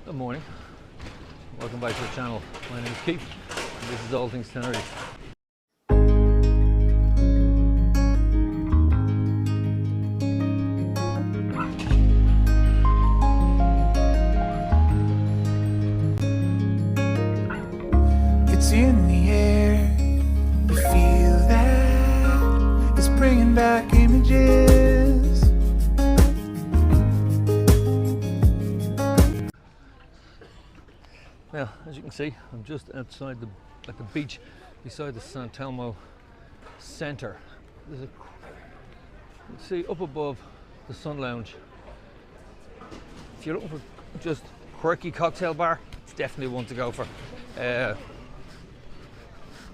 Good morning, welcome back to the channel. My name is Keith and this is All Things Tenerife. It's in the air, you feel that it's bringing back images. Now, as you can see, I'm just outside at the beach beside the San Telmo Centre. There's you can see up above the Sun Lounge. If you're looking for just quirky cocktail bar, it's definitely one to go for.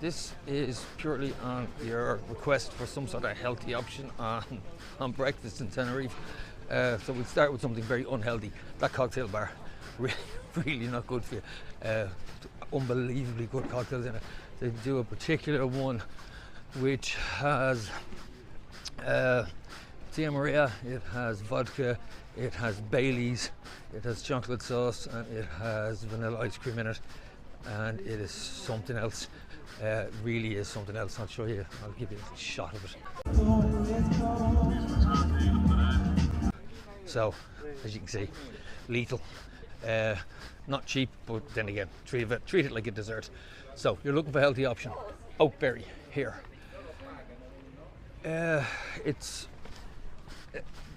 This is purely on your request for some sort of healthy option on breakfast in Tenerife. So we'll start with something very unhealthy. That cocktail bar, really not good for you. Unbelievably good cocktails in it. They do a particular one which has Tia Maria, it has vodka, it has Baileys, it has chocolate sauce, and it has vanilla ice cream in it, and it is something else. Really is something else. I'll show you, I'll give you a shot of it. So, as you can see, lethal. Not cheap, but then again, treat it like a dessert. So, you're looking for a healthy option. Oakberry, here.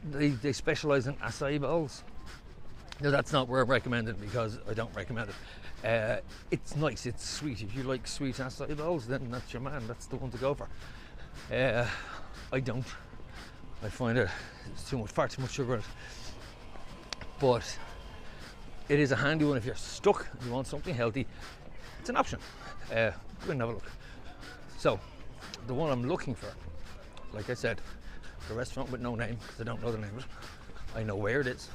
They specialise in acai bowls. Now, that's not where I recommend it because I don't recommend it. It's nice, it's sweet. If you like sweet acai bowls, then that's your man, that's the one to go for. I don't. I find it's far too much sugar in it. But it is a handy one if you're stuck and you want something healthy. It's an option. Go in and have a look. So, the one I'm looking for, like I said, the restaurant with no name, because I don't know the name of it. I know where it is.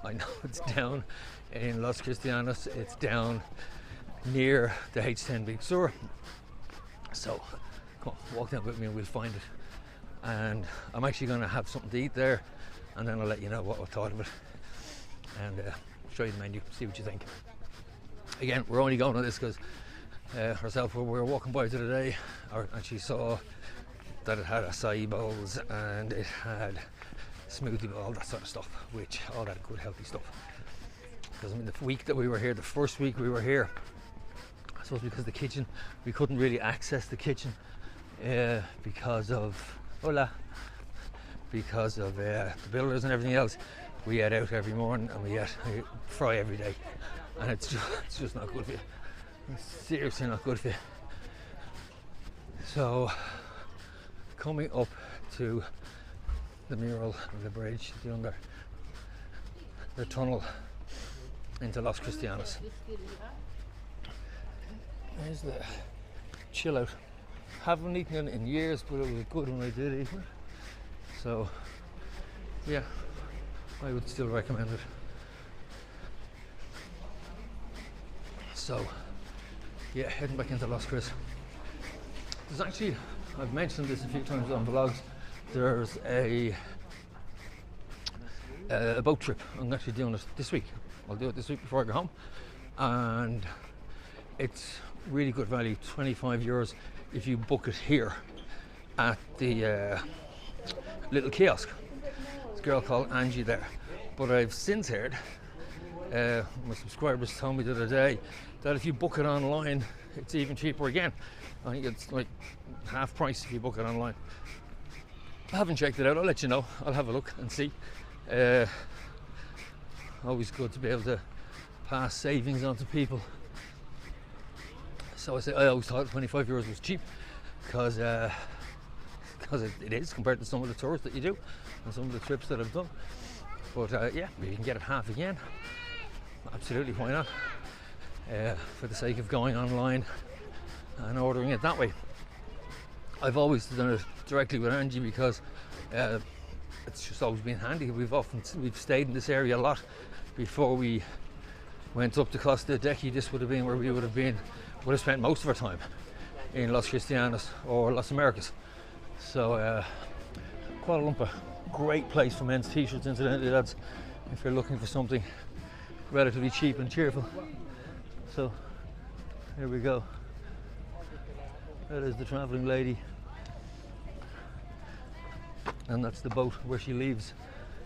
I know it's down in Los Cristianos. It's down near the H10 Big Sur. So, come on, walk down with me and we'll find it. And I'm actually going to have something to eat there, and then I'll let you know what I thought of it. And show you the menu, see what you think. Again, we're only going on this because we were walking by today, and she saw that it had acai bowls and it had smoothie bowl, all that sort of stuff, which all that good healthy stuff. Because I mean, the week that we were here, the first week we were here, I suppose because the kitchen, we couldn't really access the kitchen because of the builders and everything else. We ate out every morning and we fry every day, and it's just not good for you. It's seriously not good for you. So, coming up to the mural of the bridge, the tunnel into Los Cristianos. There's the chill out. Haven't eaten it in years, but it was good when I did eat it. So, yeah, I would still recommend it. So, yeah, heading back into Los Cris. There's actually, I've mentioned this a few times on vlogs, there's a boat trip. I'm actually doing it this week. I'll do it this week before I go home. And it's really good value, 25 euros if you book it here at the little kiosk. There's a girl called Angie there. But I've since heard, my subscribers told me the other day, that if you book it online, it's even cheaper again. I think it's like half price if you book it online. I haven't checked it out, I'll let you know. I'll have a look and see. Always good to be able to pass savings on to people. So I always thought 25 euros was cheap because it is compared to some of the tours that you do and some of the trips that I've done. But yeah, you can get it half again. Absolutely, why not? For the sake of going online and ordering it that way. I've always done it directly with Angie because it's just always been handy. We've stayed in this area a lot before we went up to Costa Decky. This would have been where we would have spent most of our time, in Los Cristianos or Las Americas. So Kuala Lumpur, great place for men's t-shirts, incidentally, lads. If you're looking for something relatively cheap and cheerful. So here we go. That is the travelling lady, and that's the boat where she leaves.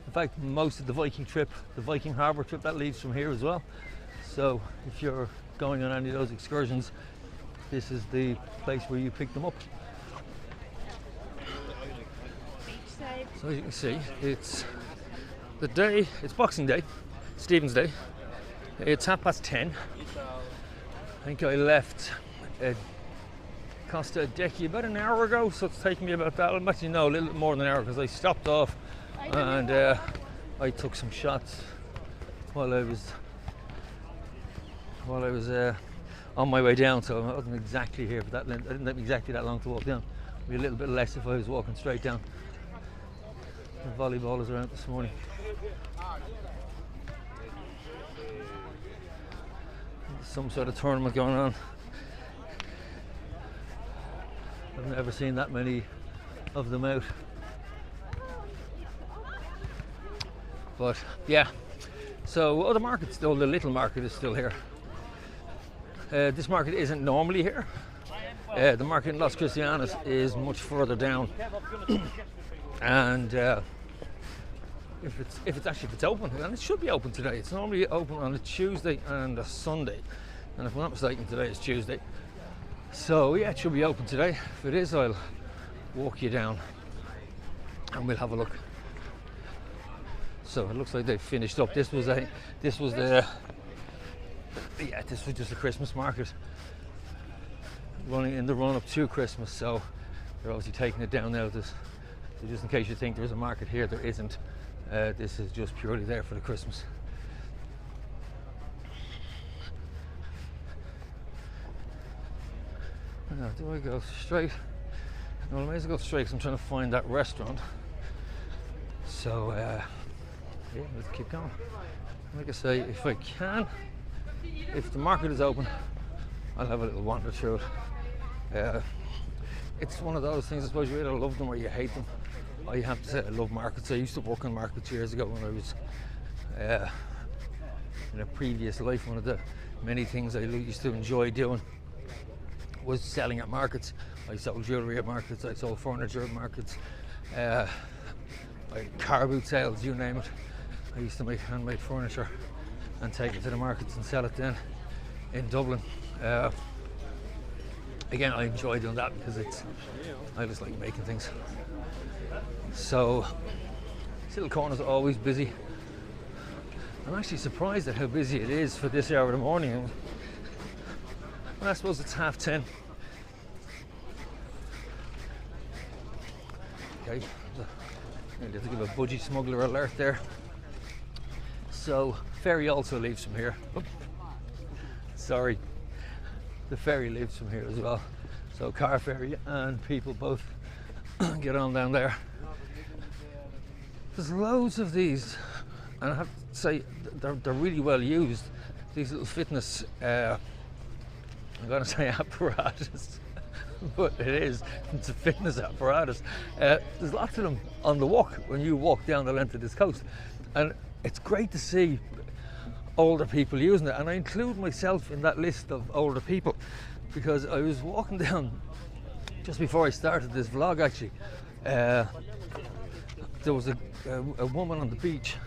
In fact, most of the Viking trip, the Viking harbour trip, that leaves from here as well. So if you're going on any of those excursions, this is the place where you pick them up. So as you can see, it's the day, it's Boxing Day, Stephen's Day. It's 10:30. I think I left Costa Decky about an hour ago, so it's taken me about that. I'm actually no, a little bit more than an hour, because I stopped off and I took some shots while I was on my way down. So I wasn't exactly here for that. I didn't have exactly that long to walk down. It'd be a little bit less if I was walking straight down. The volleyballers are out this morning. There's some sort of tournament going on. I've never seen that many of them out. But yeah, so the market's still, the little market is still here. This market isn't normally here. The market in Los Cristianos is much further down. And if it's open, and it should be open today. It's normally open on a Tuesday and a Sunday, and if I'm not mistaken, today is Tuesday. So yeah, it should be open today. If it is, I'll walk you down and we'll have a look. So it looks like they've finished up. This was just a Christmas market running in the run up to Christmas. So they're obviously taking it down now. So just in case you think there's a market here, there isn't. This is just purely there for the Christmas. Now, do I go straight? No, I may as well go straight because I'm trying to find that restaurant. So, yeah, let's keep going. Like I say, if I can, if the market is open, I'll have a little wander through it. It's one of those things, I suppose, you either love them or you hate them. I have to say I love markets. I used to work on markets years ago when I was in a previous life. One of the many things I used to enjoy doing was selling at markets. I sold jewellery at markets, I sold furniture at markets, I had car boot sales, you name it. I used to make handmade furniture and take it to the markets and sell it then in Dublin. Again, I enjoy doing that because I just like making things. So this little corner's always busy. I'm actually surprised at how busy it is for this hour of the morning. Well, I suppose it's 10:30. Okay, I need to give a budgie smuggler alert there. So ferry also leaves from here. Oop. Sorry, the ferry leaves from here as well. So car ferry and people both get on down there. There's loads of these, and I have to say they're really well used. These little fitness, I'm going to say apparatus, but it's a fitness apparatus. There's lots of them on the walk when you walk down the length of this coast, and it's great to see older people using it, and I include myself in that list of older people because I was walking down just before I started this vlog actually. There was a woman on the beach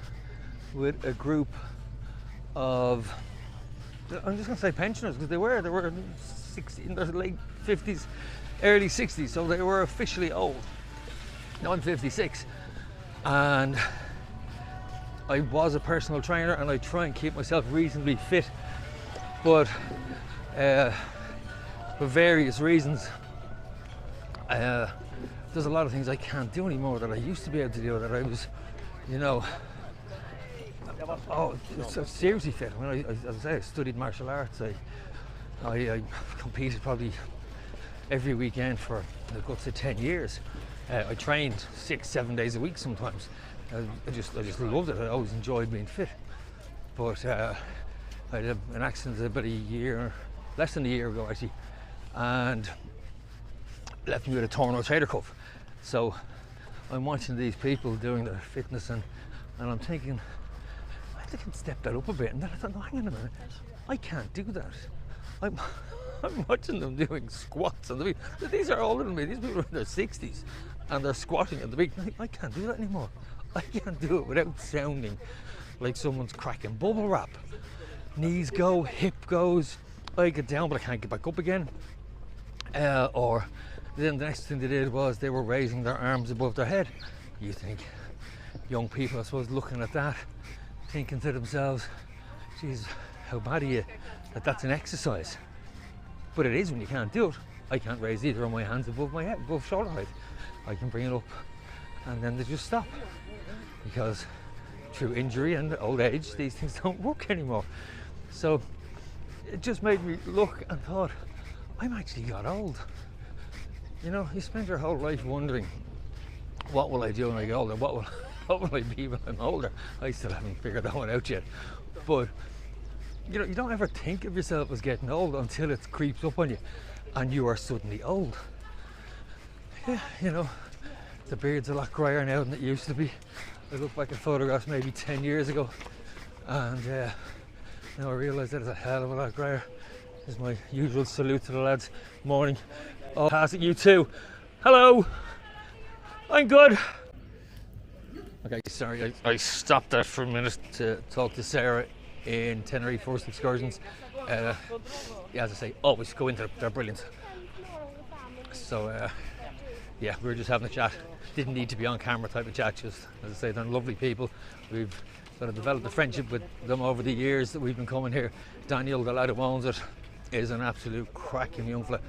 with a group of, I'm just going to say pensioners, because they were in their late 50s, early 60s, so they were officially old. Now I'm 56, and I was a personal trainer, and I try and keep myself reasonably fit, but for various reasons, there's a lot of things I can't do anymore that I used to be able to do, that I was, so seriously fit. I mean, as I say, I studied martial arts. I competed probably every weekend for the guts of 10 years. I trained 6-7 days a week sometimes. I just loved it. I always enjoyed being fit. But I had an accident about less than a year ago actually, and left me with a torn rotator cuff. So I'm watching these people doing their fitness, and I'm thinking, they can step that up a bit. And then I thought, no, hang on a minute, I can't do that. I'm watching them doing squats on the beach. These are older than me. These people are in their 60s and they're squatting on the beach. I can't do that anymore. I can't do it without sounding like someone's cracking bubble wrap. Knees go, hip goes. I get down, but I can't get back up again. Or then the next thing they did was they were raising their arms above their head. You think, young people, I suppose, looking at that, thinking to themselves, geez, how bad are you that that's an exercise? But it is when you can't do it. I can't raise either of my hands above my head, above shoulder height. I can bring it up and then they just stop. Because through injury and old age, these things don't work anymore. So it just made me look and thought, I'm actually got old. You know, you spend your whole life wondering, what will I do when I get older? What will I be when I'm older? I still haven't figured that one out yet. But you know, you don't ever think of yourself as getting old until it creeps up on you and you are suddenly old. Yeah, you know, the beard's a lot drier now than it used to be. I look back at photographs maybe 10 years ago and now I realise that it's a hell of a lot drier. This is my usual salute to the lads. Morning. Oh, passing you too. Hello. I'm good. Okay, sorry, I stopped there for a minute to talk to Sarah in Tenerife First Excursions. Yeah, as I say, always go into them. They're brilliant. So yeah, we were just having a chat. Didn't need to be on camera type of chat, just as I say, they're lovely people. We've sort of developed a friendship with them over the years that we've been coming here. Daniel, the lad who owns it, is an absolute cracking young fella.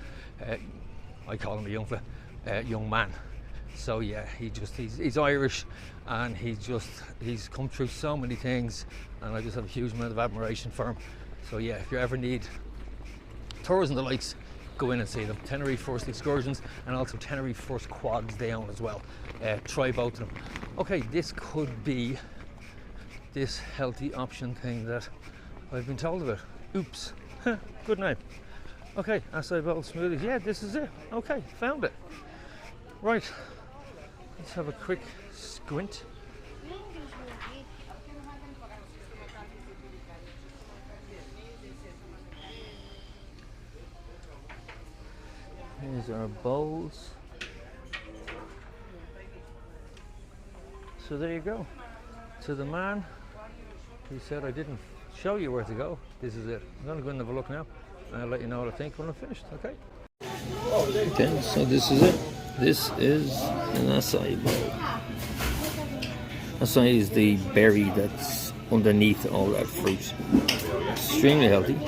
I call him a young fella, young man. So yeah, he's Irish and he's come through so many things and I just have a huge amount of admiration for him. So yeah, if you ever need tours and the likes, go in and see them. Tenerife First Excursions and also Tenerife First Quads they own as well. Try both of them. Okay, this could be this healthy option thing that I've been told about. Oops. Good name. Okay, acai bowl smoothies. Yeah, this is it. Okay, found it. Right. Let's have a quick squint. Here's our bowls. So there you go. To the man who said I didn't show you where to go, this is it. I'm going to go in and have a look now and I'll let you know what I think when I'm finished, okay? Okay, so this is it. This is an acai bowl. Acai is the berry that's underneath all that fruit. Extremely healthy.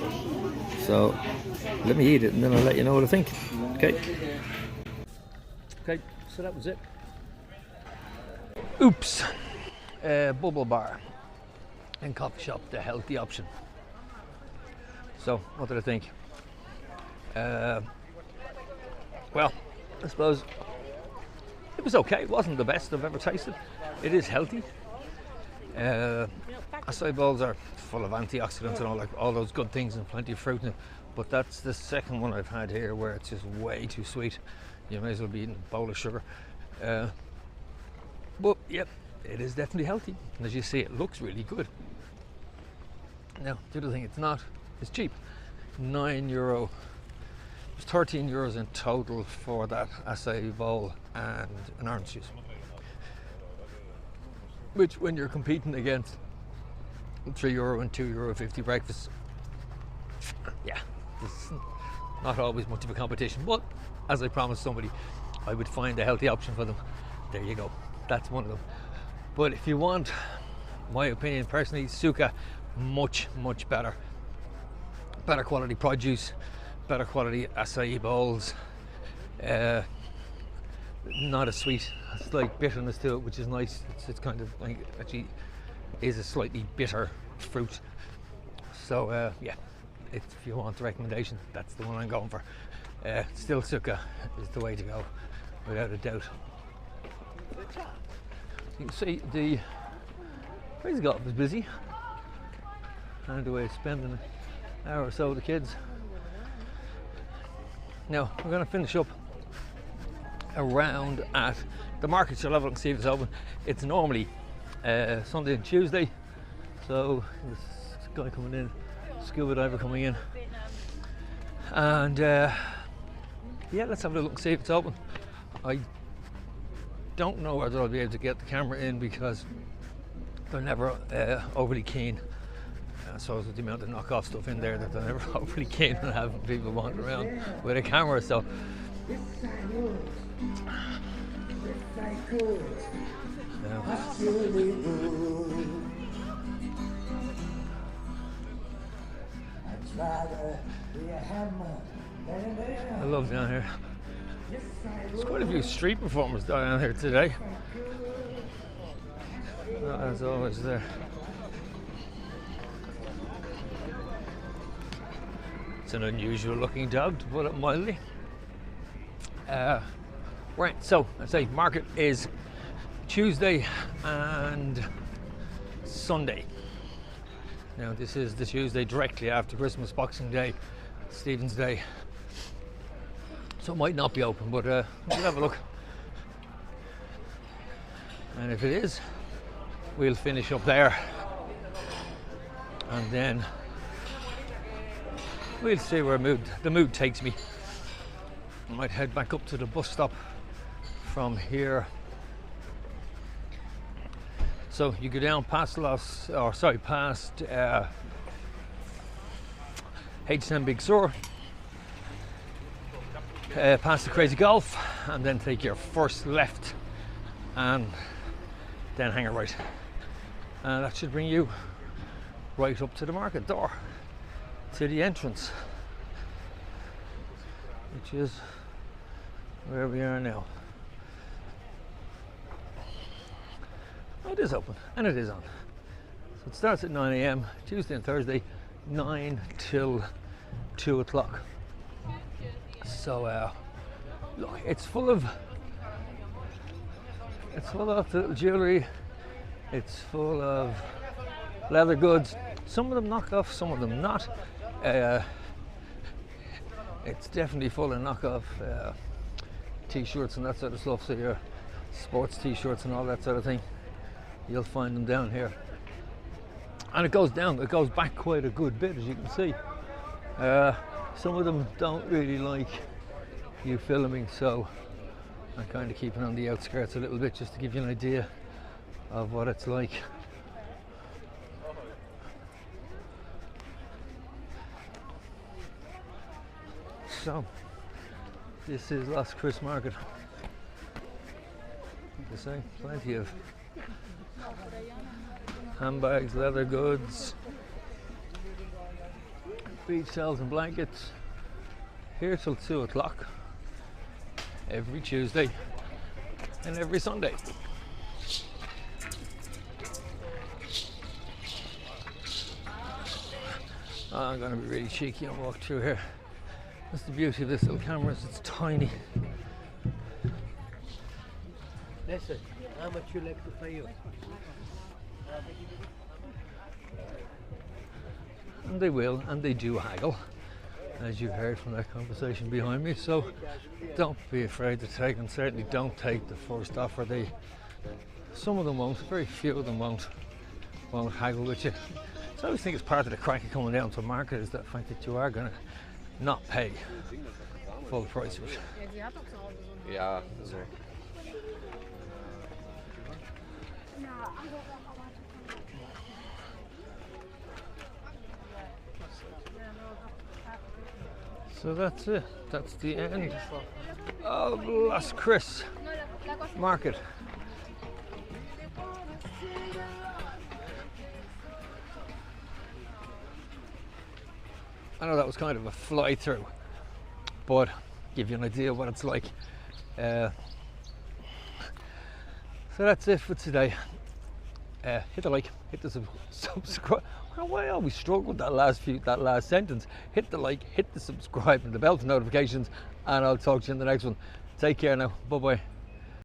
So let me eat it and then I'll let you know what I think. Okay. Okay, so that was it. Oops. Bubble bar and coffee shop, the healthy option. So what did I think? Well, I suppose it was okay. It wasn't the best I've ever tasted. It is healthy. Acai bowls are full of antioxidants and all those good things and plenty of fruit in it. But that's the second one I've had here where it's just way too sweet. You may as well be eating a bowl of sugar. But yep, it is definitely healthy. And as you see, it looks really good. Now, the other thing it's cheap. €9. It's 13 euros in total for that acai bowl and an orange juice. Which, when you're competing against €3 and €2.50 breakfast, yeah, it's not always much of a competition. But as I promised somebody, I would find a healthy option for them. There you go. That's one of them. But if you want my opinion personally, Suka, much better. Better quality produce, better quality acai bowls, not as sweet, a slight bitterness to it, which is nice. It's kind of like, actually is a slightly bitter fruit. So yeah, if you want the recommendation, that's the one I'm going for. Still Suka is the way to go, without a doubt. You can see the crazy golf is busy. And the way spending an hour or so with the kids. Now we're going to finish up around at the market. You'll have a look and see if it's open. It's normally Sunday and Tuesday, So this guy coming in, scuba diver coming in, and yeah, let's have a look and see if it's open. I don't know whether I'll be able to get the camera in because they're never overly keen. So with the amount of knockoff stuff in there, that they're never overly keen on having people wandering around with a camera. So I love down here. There's quite a few street performers down here today. As always there. It's an unusual looking dog, to put it mildly. Right, so I say market is Tuesday and Sunday. Now this is the Tuesday directly after Christmas, Boxing Day, Stephen's Day. So it might not be open, but we'll have a look. And if it is, we'll finish up there. And then we'll see where the mood takes me. I might head back up to the bus stop from here. So you go down past past H10 Big Sur, past the Crazy Golf, and then take your first left and then hang a right. And that should bring you right up to the market door, to the entrance, which is where we are now. Oh, it is open and it is on. So it starts at 9 a.m. Tuesday and Thursday, 9 till 2 o'clock. So look, it's full of little jewelry. It's full of leather goods. Some of them knockoff, some of them not. It's definitely full of knockoff t-shirts and that sort of stuff. So your sports t-shirts and all that sort of thing, you'll find them down here. And it goes back quite a good bit, as you can see. Some of them don't really like you filming, so I'm kind of keeping on the outskirts a little bit just to give you an idea of what it's like. So this is Los Cristianos Market. Like I say, plenty of handbags, leather goods, beach towels and blankets. Here till 2 o'clock every Tuesday and every Sunday. I'm going to be really cheeky and walk through here. That's the beauty of this little camera, is it's tiny. Listen, how much you like to pay you? And they will, and they do haggle, as you've heard from that conversation behind me. So don't be afraid to take, and certainly don't take the first offer. Some of them won't, very few of them won't haggle with you. So I always think it's part of the crack of coming down to a market, is that fact that you are going to not pay full price of it. Ja, so. So that's it. That's the end of Los Cristianos Market. I know that was kind of a fly through, but give you an idea of what it's like. So that's it for today. Hit the like, hit the subscribe. I don't know why I always struggle with that last sentence. Hit the like, hit the subscribe and the bell for notifications, and I'll talk to you in the next one. Take care now. Bye bye.